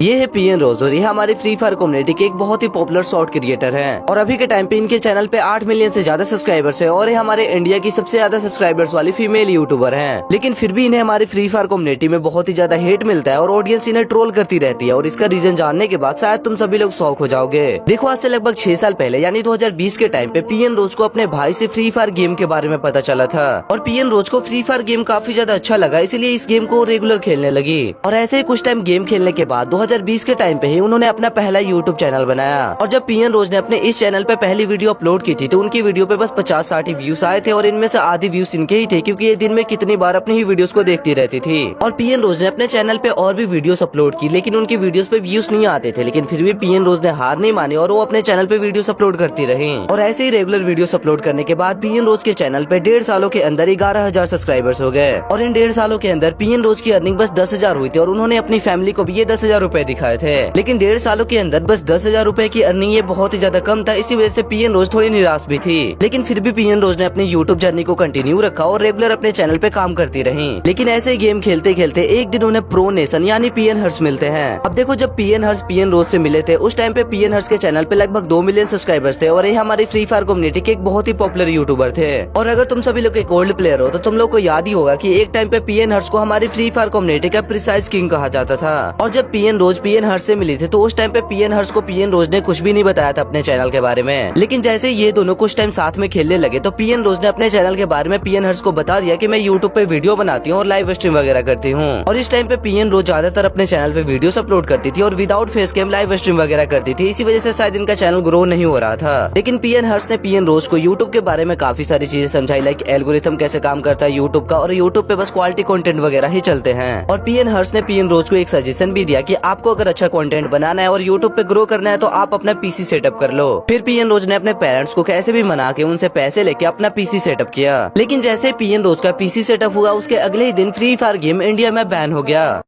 ये है पीएन रोज और ये हमारी फ्री फायर कम्युनिटी के एक बहुत ही पॉपुलर शॉर्ट क्रिएटर हैं और अभी के टाइम पे इनके चैनल पे 8 मिलियन से ज्यादा सब्सक्राइबर्स हैं और ये हमारे इंडिया की सबसे ज्यादा सब्सक्राइबर्स वाली फीमेल यूट्यूबर हैं। लेकिन फिर भी इन्हें हमारी फ्री फायर कम्युनिटी में बहुत ही ज्यादा हेट मिलता है और ऑडियंस इन्हें ट्रोल करती रहती है और इसका रीजन जानने के बाद शायद तुम सभी लोग शॉक हो जाओगे। देखो आज से लगभग 6 साल पहले यानी 2020 के टाइम पे पीएन रोज को अपने भाई से फ्री फायर गेम के बारे में पता चला था और पीएन रोज को फ्री फायर गेम काफी ज्यादा अच्छा लगा, इसलिए इस गेम को रेगुलर खेलने लगी। और ऐसे ही कुछ टाइम गेम खेलने के बाद 2020 के टाइम पे ही उन्होंने अपना पहला यूट्यूब चैनल बनाया और जब पीएन रोज ने अपने इस चैनल पे पहली वीडियो अपलोड की थी तो उनकी वीडियो पे बस 50-60 व्यूज आए थे और इनमें से आधी व्यूज इनके ही थे क्योंकि ये दिन में कितनी बार अपनी ही वीडियोस को देखती रहती थी। और पीएन रोज ने अपने चैनल पे और भी वीडियोस अपलोड की लेकिन उनकी वीडियोस पे व्यूज नहीं आते थे, लेकिन फिर भी पीएन रोज ने हार नहीं मानी और वो अपने चैनल पे वीडियोस अपलोड करती रही। और ऐसे ही रेगुलर वीडियोस अपलोड करने के बाद पीएन रोज के चैनल पे 1.5 सालों के अंदर 11,000 सब्सक्राइबर्स हो गए और इन 1.5 सालों के अंदर पीएन रोज की अर्निंग बस 10,000 हुई थी और उन्होंने अपनी फैमिली को भी ये 10,000 रूपए दिखाए थे। लेकिन 1.5 सालों के अंदर बस 10,000 रूपए की अर्निंग ये बहुत ही ज्यादा कम था, इसी वजह से पीएन रोज थोड़ी निराश भी थी। लेकिन फिर भी पीएन रोज ने अपनी यूट्यूब जर्नी को कंटिन्यू रखा और रेगुलर अपने चैनल पे काम करती रही। लेकिन ऐसे गेम खेलते खेलते एक दिन उन्हें प्रो नेशन यानी पीएन हर्ष मिलते हैं। अब देखो जब पीएन हर्ष पीएन रोज से मिले थे उस टाइम पे पीएन हर्ष के चैनल पे लगभग 2 मिलियन सब्सक्राइबर्स थे और ये हमारी फ्री फायर कम्युनिटी के एक बहुत ही पॉपुलर यूट्यूबर थे। और अगर तुम सभी लोग एक ओल्ड प्लेयर हो तो तुम लोग को याद ही होगा कि एक टाइम पे पीएन हर्ष को हमारी फ्री फायर कम्युनिटी का प्रिसाइज किंग कहा जाता था। और जब पीएन रोज पीएन हर्ष से मिली थी तो उस टाइम पे पीएन हर्ष को पीएन रोज ने कुछ भी नहीं बताया था अपने चैनल के बारे में। लेकिन जैसे ये दोनों कुछ टाइम साथ में खेलने लगे तो पीएन रोज ने अपने चैनल के बारे में पीएन हर्ष को बता दिया कि मैं यूट्यूब पे वीडियो बनाती हूँ और लाइव स्ट्रीम वगैरह करती हूँ। और इस टाइम पे पीएन रोज ज्यादातर अपने चैनल पे वीडियोस अपलोड करती थी और without face cam live stream वगैरह करती थी, इसी वजह से शायद इनका चैनल ग्रो नहीं हो रहा था। लेकिन पीएन हर्ष ने पीएन रोज को यूट्यूब के बारे में काफी सारी चीजें समझाई, लाइक एल्गोरिथम कैसे काम करता है यूट्यूब का और यूट्यूब पे बस क्वालिटी कंटेंट वगैरह ही चलते हैं। और पीएन हर्ष ने पीएन रोज को एक सजेशन भी दिया कि आपको अगर अच्छा कंटेंट बनाना है और यूट्यूब पे ग्रो करना है तो आप अपना पीसी सेटअप कर लो। फिर पीएन रोज ने अपने पेरेंट्स को कैसे भी मना के उनसे पैसे लेके अपना पीसी सेटअप किया। लेकिन जैसे पीएन रोज का पीसी सेटअप हुआ उसके अगले ही दिन फ्री फायर गेम इंडिया में बैन हो गया।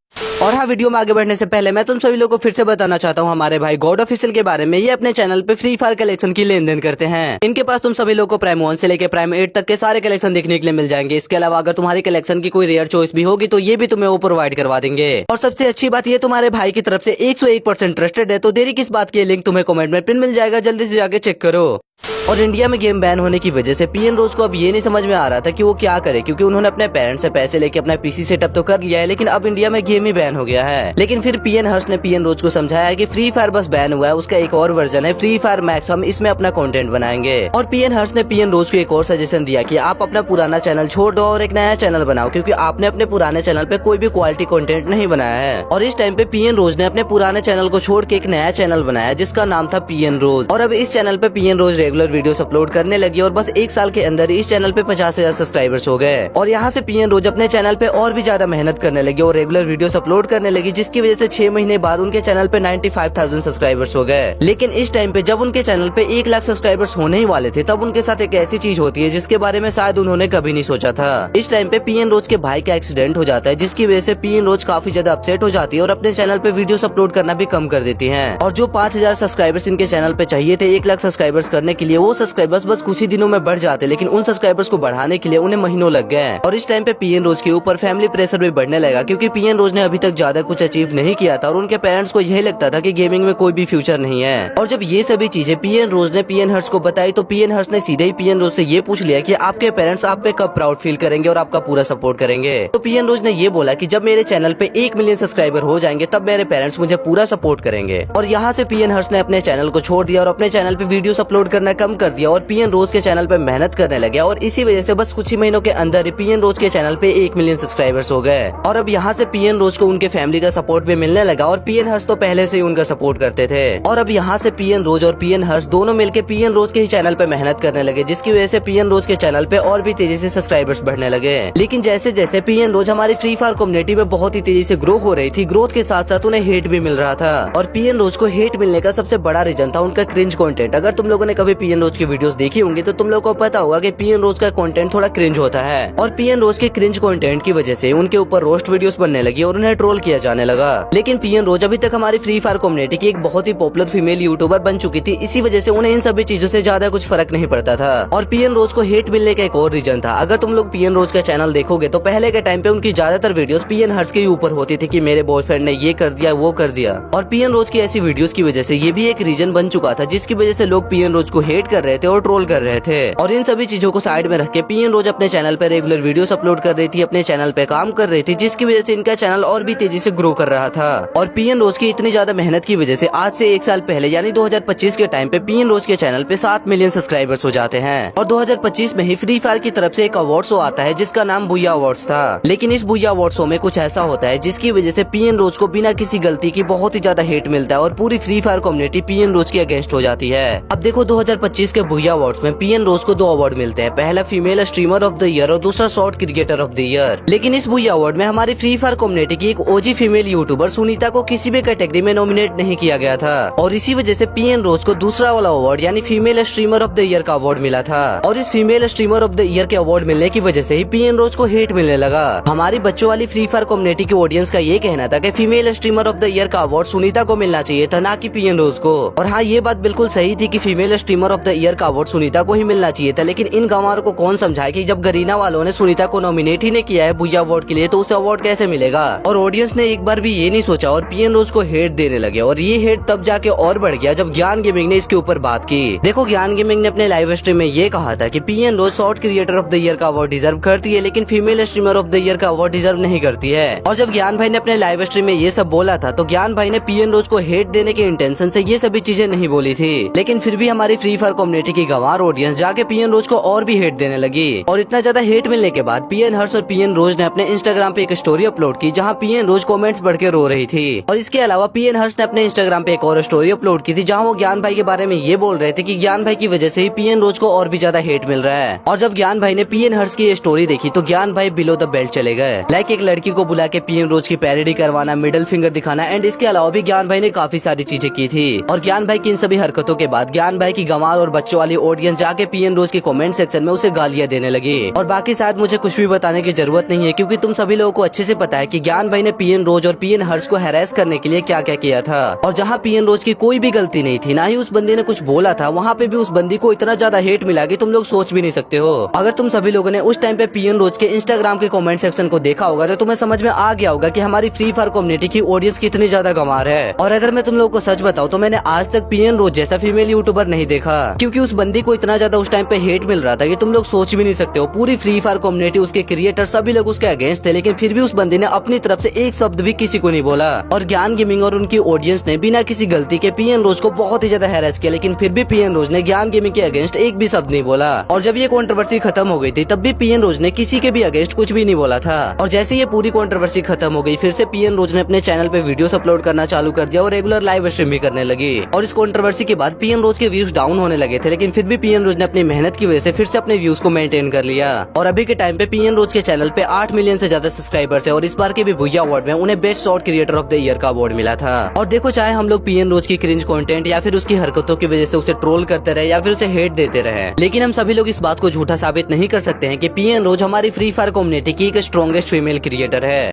और हाँ, वीडियो में आगे बढ़ने से पहले मैं तुम सभी लोगों को फिर से बताना चाहता हूँ हमारे भाई गॉड ऑफिशियल के बारे में। ये अपने चैनल पे फ्री फायर कलेक्शन की लेन देन करते हैं। इनके पास तुम सभी लोगों को प्राइम 1 से लेकर प्राइम 8 तक के सारे कलेक्शन देखने के लिए मिल जाएंगे। इसके अलावा अगर तुम्हारी कलेक्शन की कोई रेयर चॉइस भी होगी तो ये भी तुम्हें वो प्रोवाइड करवा देंगे। और सबसे अच्छी बात ये तुम्हारे भाई की तरफ से 101% ट्रस्टेड है, तो देरी किस बात की, लिंक तुम्हें कमेंट में पिन मिल जाएगा, जल्दी से जाके चेक करो। और इंडिया में गेम बैन होने की वजह से पीएन रोज को अब ये नहीं समझ में आ रहा था कि वो क्या करे, क्योंकि उन्होंने अपने पेरेंट्स से पैसे लेके अपना पीसी सेटअप तो कर लिया है लेकिन अब इंडिया में गेम ही बैन हो गया है। लेकिन फिर पीएन हर्ष ने पीएन रोज को समझाया है कि फ्री फायर बस बैन हुआ है, उसका एक और वर्जन है फ्री फायर मैक्स, हम इसमें अपना कंटेंट बनाएंगे। और पीएन हर्ष ने पीएन रोज को एक और सजेशन दिया कि आप अपना पुराना चैनल छोड़ दो और एक नया चैनल बनाओ, क्योंकि आपने अपने पुराने चैनल पे कोई भी क्वालिटी कंटेंट नहीं बनाया है। और इस टाइम पे पीएन रोज ने अपने पुराने चैनल को छोड़ के एक नया चैनल बनाया जिसका नाम था पीएन रोज। और अब इस चैनल पे पीएन रोज रेगुलर वीडियोस अपलोड करने लगी और बस 1 साल के अंदर इस चैनल पे 50,000 सब्सक्राइबर्स हो गए। और यहाँ से पीएन रोज अपने चैनल पे और भी ज्यादा मेहनत करने लगी और रेगुलर वीडियोस अपलोड करने लगी, जिसकी वजह से 6 महीने बाद उनके चैनल पे 95,000 सब्सक्राइबर्स हो गए। लेकिन इस टाइम पे जब उनके चैनल पे 1 लाख सब्सक्राइबर्स होने ही वाले थे तब उनके साथ एक ऐसी चीज होती है जिसके बारे में शायद उन्होंने कभी नहीं सोचा था। इस टाइम पे पीएन रोज के भाई का एक्सीडेंट हो जाता है, जिसकी वजह से पीएन रोज काफी ज्यादा अपसेट हो जाती है और अपने चैनल पे वीडियोस अपलोड करना भी कम कर देती है। और जो 5,000 सब्सक्राइबर्स इनके चैनल पे चाहिए थे 1 लाख सब्सक्राइबर्स करने के लिए, वो सब्सक्राइबर्स बस कुछ ही दिनों में बढ़ जाते, लेकिन उन सब्सक्राइबर्स को बढ़ाने के लिए उन्हें महीनों लग गए। और इस टाइम पे पीएन रोज के ऊपर फैमिली प्रेशर भी बढ़ने लगा, क्योंकि पीएन रोज ने अभी तक ज्यादा कुछ अचीव नहीं किया था और उनके पेरेंट्स को यही लगता था कि गेमिंग में कोई भी फ्यूचर नहीं है। और जब ये सभी चीजें पीएन रोज ने पीएन हर्ष को बताई तो पीएन हर्ष ने सीधे ही पीएन रोज से ये पूछ लिया कि आपके पेरेंट्स आप पे कब प्राउड फील करेंगे और आपका पूरा सपोर्ट करेंगे। तो पीएन रोज ने ये बोला कि जब मेरे चैनल पे 1 मिलियन सब्सक्राइबर हो जाएंगे तब मेरे पेरेंट्स मुझे पूरा सपोर्ट करेंगे। और यहाँ से पीएन हर्ष ने अपने चैनल को छोड़ दिया और अपने चैनल पे वीडियोस अपलोड करना कम कर दिया और पीएन रोज के चैनल पे मेहनत करने लगे। और इसी वजह से बस कुछ ही महीनों के अंदर पीएन रोज के चैनल पे 1 मिलियन सब्सक्राइबर्स हो गए। और अब यहाँ से पीएन रोज को उनके फैमिली का सपोर्ट भी मिलने लगा और पीएन हर्ष तो पहले से ही उनका सपोर्ट करते थे। और अब यहाँ से पीएन रोज और पीएन हर्ष दोनों मिलकर पीएन रोज के ही चैनल पे मेहनत करने लगे, जिसकी वजह से पीएन रोज के चैनल पे और भी तेजी से सब्सक्राइबर्स बढ़ने लगे। लेकिन जैसे जैसे पीएन रोज हमारी फ्री फायर कम्युनिटी में बहुत ही तेजी से ग्रो हो रही थी, ग्रोथ के साथ साथ उन्हें हेट भी मिल रहा था। और पीएन रोज को हेट मिलने का सबसे बड़ा रीजन था उनका क्रिंज कंटेंट। अगर तुम लोगों ने कभी कभी पीएन रोज की वीडियोस देखी होंगी तो तुम लोग को पता होगा कि पीएन रोज का कंटेंट थोड़ा क्रिंज होता है और पीएन रोज के क्रिंज कंटेंट की वजह से उनके ऊपर रोस्ट वीडियोस बनने लगी और उन्हें ट्रोल किया जाने लगा। लेकिन पीएन रोज अभी तक हमारी फ्री फायर कम्युनिटी की एक बहुत ही पॉपुलर फीमेल यूट्यूबर बन चुकी थी, इसी वजह से उन्हें इन सभी चीजों से ज्यादा कुछ फर्क नहीं पड़ता था। और पीएन रोज को हेट मिलने का एक और रीजन था। अगर तुम लोग पीएन रोज का चैनल देखोगे तो पहले के टाइम पे उनकी ज्यादातर वीडियोस पीएन हर्ष के ऊपर होती थी कि मेरे बॉयफ्रेंड ने ये कर दिया वो कर दिया। और पीएन रोज की ऐसी वीडियोस की वजह से ये भी एक रीजन बन चुका था जिसकी वजह से लोग पीएन रोज को हेट कर रहे थे और ट्रोल कर रहे थे। और इन सभी चीजों को साइड में रख के पीएन रोज अपने चैनल पे रेगुलर वीडियोस अपलोड कर रही थी, अपने चैनल पे काम कर रही थी, जिसकी वजह से इनका चैनल और भी तेजी से ग्रो कर रहा था। और पीएन रोज की इतनी ज्यादा मेहनत की वजह से आज से 1 साल पहले यानी 2025 के टाइम पे पीएन रोज के चैनल पे 7 मिलियन सब्सक्राइबर्स हो जाते हैं। और 2025 में ही फ्री फायर की तरफ से एक अवार्ड शो आता है जिसका नाम बुया अवार्ड्स था। लेकिन इस बुया अवार्ड शो में कुछ ऐसा होता है जिसकी वजह से पीएन रोज को बिना किसी गलती की बहुत ही ज्यादा हेट मिलता है और पूरी फ्री फायर कम्युनिटी पीएन रोज के अगेंस्ट हो जाती है। अब देखो 2025 के बुया अवार्ड्स में पीएन रोज को 2 अवार्ड मिलते हैं, पहला female streamer of the year और दूसरा short cricketer of the year. लेकिन इस बुया अवार्ड में हमारी फ्री फायर कम्युनिटी की एक ओजी फीमेल यूट्यूबर सुनीता को किसी भी कैटेगरी में नॉमिनेट नहीं किया गया था और इसी वजह से पीएन रोज को दूसरा वाला अवार्ड यानी female streamer of the year का अवार्ड मिला था। और इस female streamer of the year के अवार्ड मिलने की वजह से ही पीएन रोज को हेट मिलने लगा। हमारी बच्चों वाली फ्री फायर कम्युनिटी की ऑडियंस का ये कहना था कि female streamer of the year का अवार्ड सुनीता को मिलना चाहिए था, ना कि पीएन रोज को। और हाँ, ये बात बिल्कुल सही थी कि female streamer of the year का अवार्ड सुनीता को ही मिलना चाहिए था। लेकिन इन गंवारों को कौन समझाए कि जब गरीना वालों ने सुनीता को नॉमिनेट ही नहीं किया है बुया अवार्ड के लिए तो उसे अवार्ड कैसे मिलेगा। और ऑडियंस ने एक बार भी ये नहीं सोचा और पीएन रोज को हेट देने लगे। और ये हेट तब जाके और बढ़ गया जब ज्ञान गेमिंग ने इसके ऊपर बात की। देखो, ज्ञान गेमिंग ने अपने लाइव स्ट्रीम में ये कहा था कि पीएन रोज short creator of the year का अवार्ड डिजर्व करती है लेकिन female streamer of the year का अवार्ड डिजर्व नहीं करती है। और जब ज्ञान भाई ने अपने लाइव स्ट्रीम में ये सब बोला था तो ज्ञान भाई ने पीएन रोज को हेट देने के इंटेंशन से ये सभी चीजें नहीं बोली थी। लेकिन फिर भी हमारी फ्री फायर कम्युनिटी की गंवार ऑडियंस जाके पीएन रोज को और भी हेट देने लगी। और इतना ज्यादा हेट मिलने के बाद पीएन हर्ष और पीएन रोज ने अपने इंस्टाग्राम पे एक स्टोरी अपलोड की जहाँ पीएन रोज कमेंट्स बढ़ के रो रही थी। और इसके अलावा पीएन हर्ष ने अपने इंस्टाग्राम पे एक और स्टोरी अपलोड की थी जहाँ वो ज्ञान भाई के बारे में ये बोल रहे थे कि ज्ञान भाई की वजह से ही पीएन रोज को और भी ज्यादा हेट मिल रहा है। और जब ज्ञान भाई ने पीएन हर्ष की ये स्टोरी देखी तो ज्ञान भाई बिलो द बेल्ट चले गए। लाइक एक लड़की को बुला के पीएन रोज की पैरोडी करवाना, मिडिल फिंगर दिखाना एंड इसके अलावा भी ज्ञान भाई ने काफी सारी चीजें की थी। और ज्ञान भाई की इन सभी हरकतों के बाद ज्ञान भाई की गंवार और बच्चों वाली ऑडियंस जाके पीएन रोज के कमेंट सेक्शन में उसे गालियां देने लगी। और बाकी शायद मुझे कुछ भी बताने की जरूरत नहीं है क्योंकि तुम सभी लोगों को अच्छे से पता है कि ज्ञान भाई ने पीएन रोज और पीएन हर्ष को हैरेस करने के लिए क्या क्या किया था। और जहाँ पीएन रोज की कोई भी गलती नहीं थी, ना ही उस बंदी ने कुछ बोला था, वहाँ पे भी उस बंदी को इतना ज्यादा हेट मिला कि तुम लोग सोच भी नहीं सकते हो। अगर तुम सभी लोगों ने उस टाइम पे पीएन रोज के इंस्टाग्राम के कमेंट सेक्शन को देखा होगा तो तुम्हें समझ में आ गया होगा कि हमारी फ्री फायर कम्युनिटी की ऑडियंस कितनी ज्यादा गंवार है। और अगर मैं तुम लोगों को सच बताऊं तो मैंने आज तक पीएन रोज जैसा फीमेल यूट्यूबर नहीं देखा क्योंकि उस बंदी को इतना ज्यादा उस टाइम पे हेट मिल रहा था कि तुम लोग सोच भी नहीं सकते हो। पूरी फ्री फायर कम्युनिटी, उसके क्रिएटर सभी लोग उसके अगेंस्ट थे लेकिन फिर भी उस बंदी ने अपनी तरफ से एक शब्द भी किसी को नहीं बोला। और ज्ञान गेमिंग और उनकी ऑडियंस ने बिना किसी गलती के पीएन रोज को बहुत ही ज्यादा हैरेस किया लेकिन फिर भी पीएन रोज ने ज्ञान गेमिंग के अगेंस्ट एक भी शब्द नहीं बोला। और जब ये कंट्रोवर्सी खत्म हो गई थी तब भी पीएन रोज ने किसी के भी अगेंस्ट कुछ भी नहीं बोला था। और जैसे ये पूरी कंट्रोवर्सी खत्म हो गई फिर से पीएन रोज ने अपने चैनल पे वीडियोस अपलोड करना चालू कर दिया और रेगुलर लाइव स्ट्रीम भी करने लगी। और इस कंट्रोवर्सी के बाद पीएन रोज के व्यूज डाउन होने लगे थे लेकिन फिर भी पीएन रोज ने अपनी मेहनत की वजह से फिर से अपने व्यूज को मेंटेन कर लिया। और अभी के टाइम पे पीएन रोज के चैनल पे 8 मिलियन से ज्यादा सब्सक्राइबर्स है और इस बार के भी बुया अवार्ड में उन्हें best short creator of the year का अवार्ड मिला था। और देखो, चाहे हम लोग पीएन रोज की क्रिंज कंटेंट या फिर उसकी हरकतों की वजह से उसे ट्रोल करते रहे या फिर उसे हेट देते रहे, लेकिन हम सभी लोग इस बात को झूठा साबित नहीं कर सकते हैं कि पीएन रोज हमारी फ्री फायर कम्युनिटी की एक स्ट्रॉन्गेस्ट फीमेल क्रिएटर है।